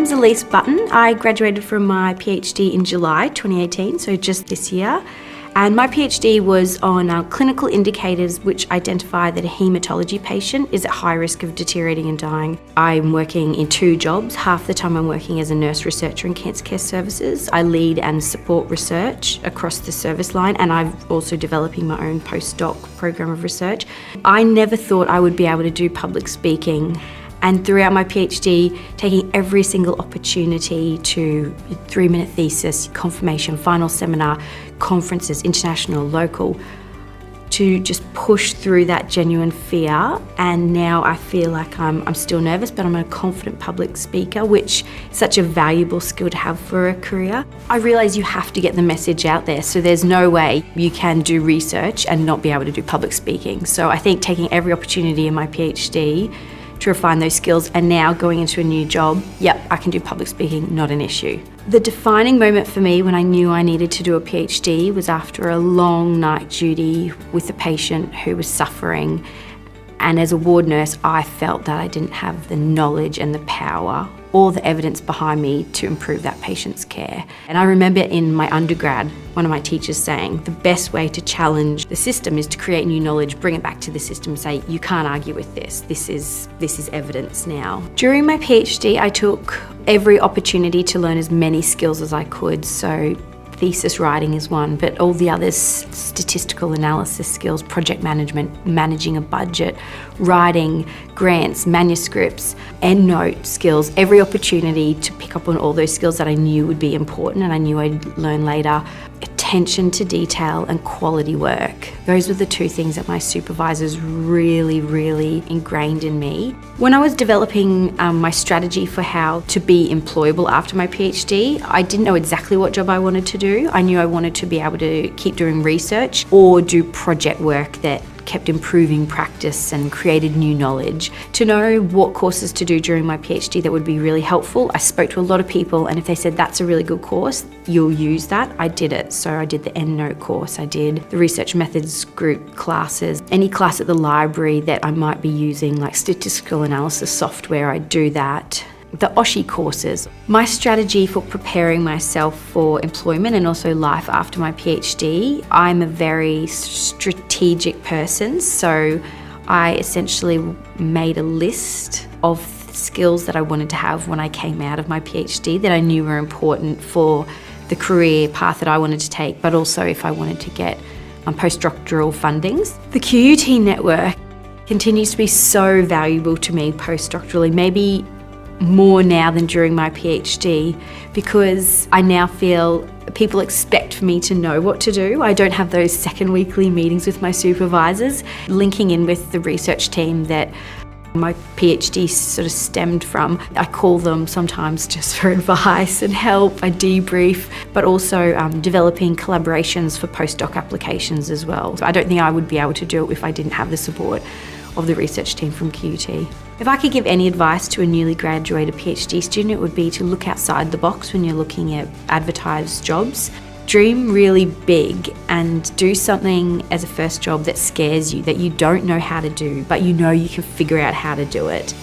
name's Elise Button. I graduated from my PhD in July 2018, so just this year. And my PhD was on clinical indicators which identify that a haematology patient is at high risk of deteriorating and dying. I'm working in 2 jobs. Half the time I'm working as a nurse researcher in cancer care services. I lead and support research across the service line, and I'm also developing my own postdoc program of research. I never thought I would be able to do public speaking. And throughout my PhD, taking every single opportunity to 3-minute thesis, confirmation, final seminar, conferences, international, local, to just push through that genuine fear. And now I feel like I'm still nervous, but I'm a confident public speaker, which is such a valuable skill to have for a career. I realise you have to get the message out there, so there's no way you can do research and not be able to do public speaking. So I think taking every opportunity in my PhD to refine those skills, and now going into a new job, yep, I can do public speaking, not an issue. The defining moment for me when I knew I needed to do a PhD was after a long night duty with a patient who was suffering. And as a ward nurse, I felt that I didn't have the knowledge and the power or the evidence behind me to improve that patient's care. And I remember in my undergrad, one of my teachers saying, the best way to challenge the system is to create new knowledge, bring it back to the system and say, you can't argue with this. This is evidence now. During my PhD, I took every opportunity to learn as many skills as I could. So thesis writing is one, but all the others, statistical analysis skills, project management, managing a budget, writing grants, manuscripts, EndNote skills, every opportunity to pick up on all those skills that I knew would be important and I knew I'd learn later. Attention to detail and quality work. Those were the 2 things that my supervisors really ingrained in me. When I was developing my strategy for how to be employable after my PhD, I didn't know exactly what job I wanted to do. I knew I wanted to be able to keep doing research or do project work that kept improving practice and created new knowledge. To know what courses to do during my PhD that would be really helpful, I spoke to a lot of people, and if they said that's a really good course, you'll use that, I did it. So I did the EndNote course, I did the research methods group classes, any class at the library that I might be using like statistical analysis software, I'd do that. The OSHI courses. My strategy for preparing myself for employment and also life after my PhD, I'm a very strategic person, so I essentially made a list of skills that I wanted to have when I came out of my PhD that I knew were important for the career path that I wanted to take, but also if I wanted to get postdoctoral fundings. The QUT Network continues to be so valuable to me postdoctorally, maybe more now than during my PhD, because I now feel people expect me to know what to do. I don't have those second weekly meetings with my supervisors, linking in with the research team that my PhD sort of stemmed from. I call them sometimes just for advice and help, I debrief, but also developing collaborations for postdoc applications as well. So I don't think I would be able to do it if I didn't have the support of the research team from QUT. If I could give any advice to a newly graduated PhD student, it would be to look outside the box when you're looking at advertised jobs. Dream really big and do something as a first job that scares you, that you don't know how to do, but you know you can figure out how to do it.